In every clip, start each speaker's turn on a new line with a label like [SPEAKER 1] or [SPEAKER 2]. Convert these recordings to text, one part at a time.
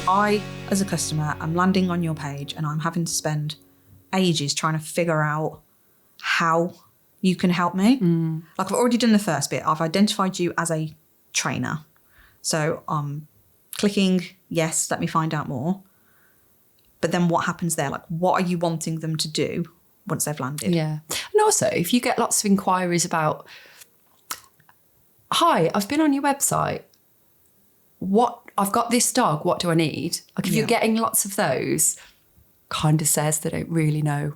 [SPEAKER 1] If I, as a customer, am landing on your page and I'm having to spend ages trying to figure out how you can help me. Like, I've already done the first bit. I've identified you as a trainer. So I'm clicking, yes, let me find out more. But then what happens there? Like, what are you wanting them to do once they've landed?
[SPEAKER 2] Yeah. And also, if you get lots of inquiries about, hi, I've been on your website. I've got this dog, what do I need? Like, if you're getting lots of those, kind of says they don't really know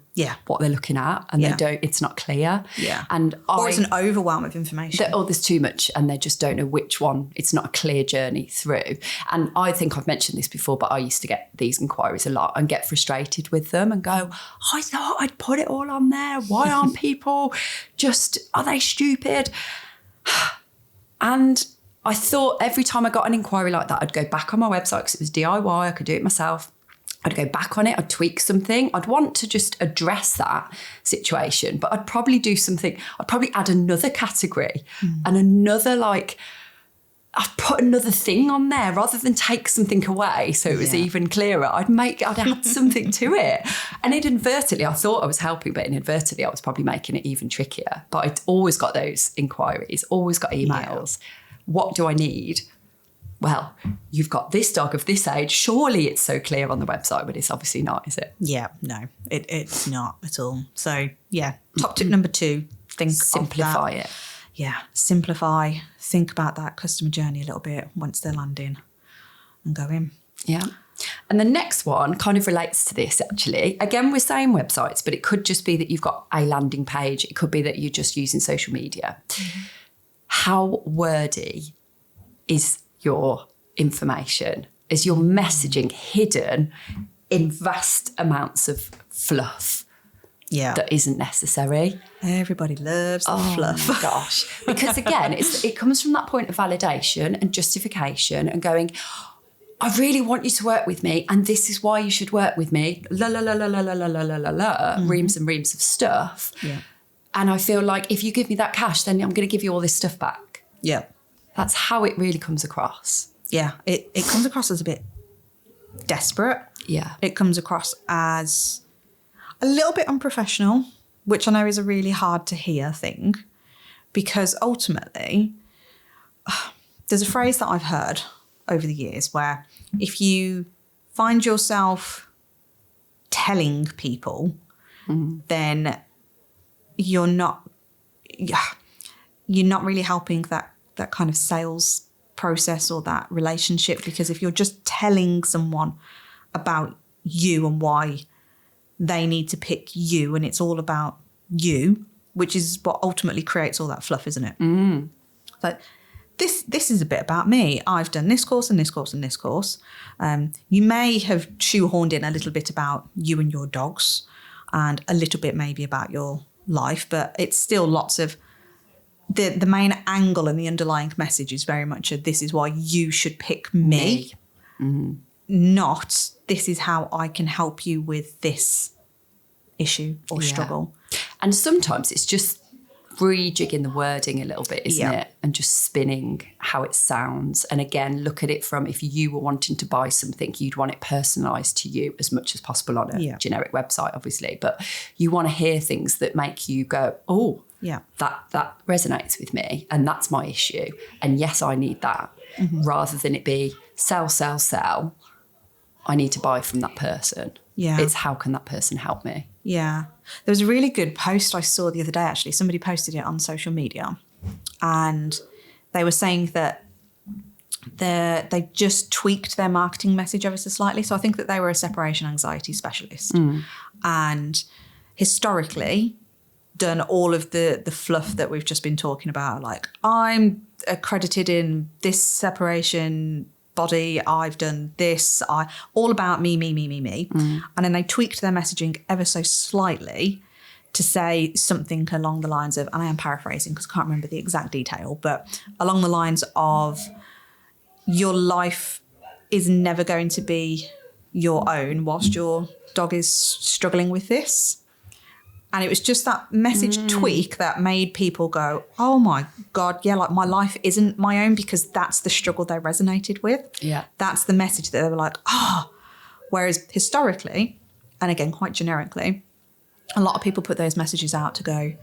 [SPEAKER 2] what they're looking at, and it's not clear.
[SPEAKER 1] Yeah.
[SPEAKER 2] Or
[SPEAKER 1] it's an overwhelm of information.
[SPEAKER 2] There's too much and they just don't know which one. It's not a clear journey through. And I think I've mentioned this before, but I used to get these inquiries a lot and get frustrated with them and go, I thought I'd put it all on there. Why aren't people are they stupid? And I thought every time I got an inquiry like that, I'd go back on my website because it was DIY. I could do it myself. I'd go back on it, I'd tweak something. I'd want to just address that situation, but I'd probably do something. I'd probably add another category and another, I'd put another thing on there rather than take something away so it was even clearer. I'd add something to it. And inadvertently, I thought I was helping, but inadvertently I was probably making it even trickier. But I'd always got those inquiries, always got emails. Yeah. What do I need? Well, you've got this dog of this age. Surely it's so clear on the website, but it's obviously not, is it?
[SPEAKER 1] Yeah, no, it's not at all. So, yeah, top tip number 2,
[SPEAKER 2] simplify it.
[SPEAKER 1] Yeah, simplify. Think about that customer journey a little bit once they're landing and go in.
[SPEAKER 2] Yeah. And the next one kind of relates to this, actually. Again, we're saying websites, but it could just be that you've got a landing page. It could be that you're just using social media. Mm-hmm. How wordy is your information? Is your messaging hidden in vast amounts of fluff that isn't necessary?
[SPEAKER 1] Everybody loves the fluff.
[SPEAKER 2] Oh my gosh. Because again, it comes from that point of validation and justification and going, I really want you to work with me and this is why you should work with me. La la la la la la la la la la, reams and reams of stuff.
[SPEAKER 1] Yeah.
[SPEAKER 2] And I feel like if you give me that cash, then I'm going to give you all this stuff back.
[SPEAKER 1] Yeah.
[SPEAKER 2] That's how it really comes across.
[SPEAKER 1] Yeah, it comes across as a bit desperate.
[SPEAKER 2] Yeah.
[SPEAKER 1] It comes across as a little bit unprofessional, which I know is a really hard to hear thing, because ultimately there's a phrase that I've heard over the years where if you find yourself telling people, then you're not really helping that kind of sales process or that relationship, because if you're just telling someone about you and why they need to pick you and it's all about you, which is what ultimately creates all that fluff, isn't it? But this is a bit about me. I've done this course and this course and this course. You may have shoehorned in a little bit about you and your dogs and a little bit maybe about your life, but it's still lots of the main angle and the underlying message is very much this is why you should pick me. Not this is how I can help you with this issue or struggle.
[SPEAKER 2] And sometimes it's just rejigging the wording a little bit, isn't it? And just spinning how it sounds. And again, look at it from if you were wanting to buy something, you'd want it personalised to you as much as possible on a generic website, obviously. But you want to hear things that make you go, oh, that resonates with me and that's my issue. And yes, I need that. Rather than it be sell, sell, sell. I need to buy from that person. Yeah. It's how can that person help me?
[SPEAKER 1] Yeah. There was a really good post I saw the other day, actually. Somebody posted it on social media and they were saying that they just tweaked their marketing message ever so slightly. So I think that they were a separation anxiety specialist and historically done all of the fluff that we've just been talking about. Like, I'm accredited in this separation body, I've done this, all about me. And then they tweaked their messaging ever so slightly to say something along the lines of, and I am paraphrasing because I can't remember the exact detail, but along the lines of, your life is never going to be your own whilst your dog is struggling with this. And it was just that message tweak that made people go, oh my God, yeah, like my life isn't my own, because that's the struggle they resonated with.
[SPEAKER 2] Yeah.
[SPEAKER 1] That's the message that they were like, oh. Whereas historically, and again, quite generically, a lot of people put those messages out to go,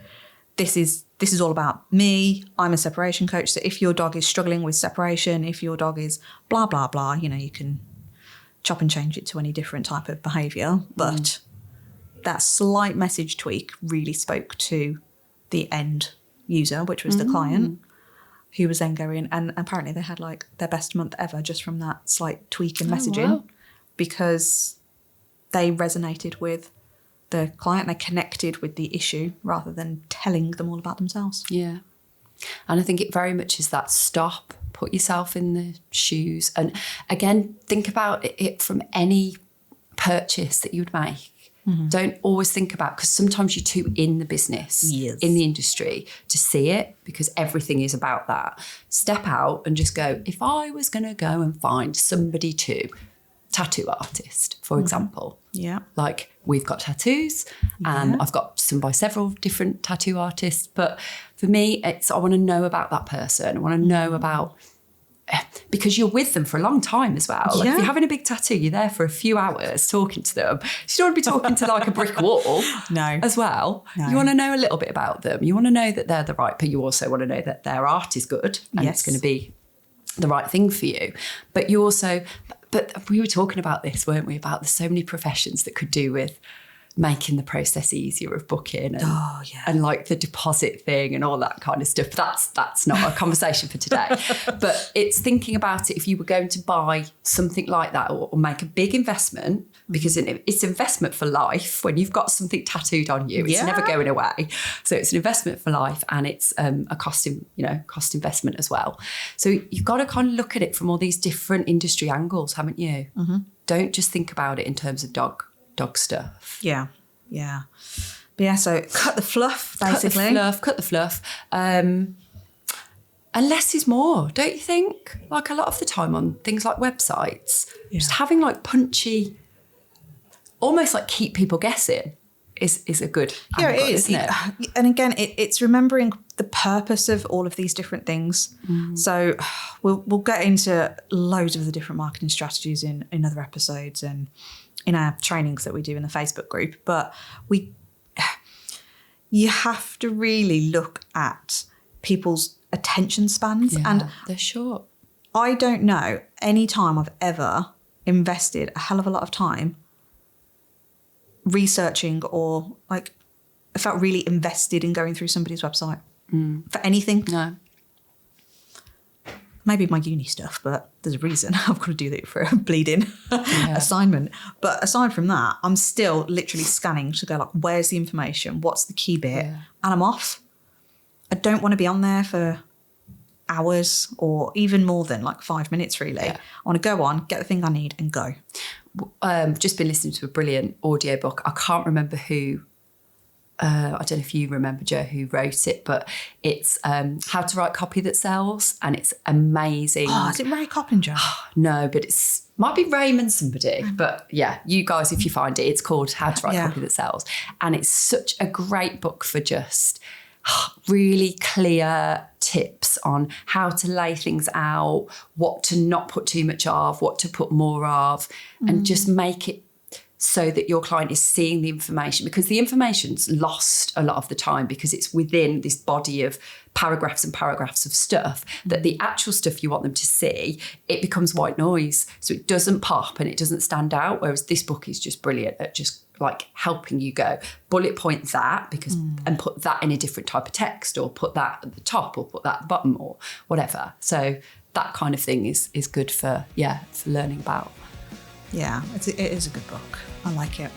[SPEAKER 1] this is all about me. I'm a separation coach. So if your dog is struggling with separation, if your dog is blah, blah, blah, you know, you can chop and change it to any different type of behaviour. But that slight message tweak really spoke to the end user, which was the client, who was then going, and apparently they had like their best month ever just from that slight tweak in messaging.
[SPEAKER 2] Wow.
[SPEAKER 1] Because they resonated with the client, they connected with the issue rather than telling them all about themselves.
[SPEAKER 2] Yeah. And I think it very much is that stop, put yourself in the shoes. And again, think about it from any purchase that you would make. Don't always think about, because sometimes you're too in the business, in the industry, to see it, because everything is about that. Step out and just go, if I was going to go and find somebody to, tattoo artist, for example.
[SPEAKER 1] Yeah.
[SPEAKER 2] Like, we've got tattoos and I've got some by several different tattoo artists. But for me, it's, I want to know about that person. I want to know about, because you're with them for a long time as well. Like if you're having a big tattoo, you're there for a few hours talking to them. So you don't want to be talking to like a brick wall as well. No. You want to know a little bit about them. You want to know that they're the right, but you also want to know that their art is good and it's going to be the right thing for you. But you also, but we were talking about this, weren't we? About there's so many professions that could do with making the process easier of booking and like the deposit thing and all that kind of stuff. That's not a conversation for today. But it's thinking about it, if you were going to buy something like that or make a big investment, because it's investment for life. When you've got something tattooed on you, it's never going away. So it's an investment for life, and it's a cost investment as well. So you've got to kind of look at it from all these different industry angles, haven't you? Don't just think about it in terms of dog stuff.
[SPEAKER 1] Yeah. But yeah, so cut the fluff, basically.
[SPEAKER 2] Cut the fluff. And less is more, don't you think? Like a lot of the time on things like websites, just having like punchy, almost like keep people guessing is a good angle,
[SPEAKER 1] it is,
[SPEAKER 2] isn't it?
[SPEAKER 1] And again, it's remembering the purpose of all of these different things. So we'll get into loads of the different marketing strategies in other episodes and in our trainings that we do in the Facebook group. But you have to really look at people's attention spans. And
[SPEAKER 2] they're short.
[SPEAKER 1] I don't know any time I've ever invested a hell of a lot of time researching or like I felt really invested in going through somebody's website for anything.
[SPEAKER 2] No.
[SPEAKER 1] Maybe my uni stuff, but there's a reason I've got to do that for a bleeding assignment. But aside from that, I'm still literally scanning to go like, where's the information? What's the key bit? And I'm off. I don't want to be on there for hours or even more than like 5 minutes, really. I want to go on, get the thing I need and go.
[SPEAKER 2] Just been listening to a brilliant audiobook. I can't remember who, I don't know if you remember, Joe, who wrote it, but it's How to Write Copy That Sells, and it's amazing.
[SPEAKER 1] Oh, is it Ray Coppinger?
[SPEAKER 2] No, but might be Raymond somebody. But yeah, you guys, if you find it, it's called How to Write Copy That Sells. And it's such a great book for just really clear tips on how to lay things out, what to not put too much of, what to put more of, and just make it so that your client is seeing the information, because the information's lost a lot of the time because it's within this body of paragraphs and paragraphs of stuff that the actual stuff you want them to see, it becomes white noise. So it doesn't pop and it doesn't stand out. Whereas this book is just brilliant at just like helping you go bullet point that because and put that in a different type of text, or put that at the top or put that at the bottom or whatever. So that kind of thing is good for learning about.
[SPEAKER 1] Yeah, it is a good book. I like it.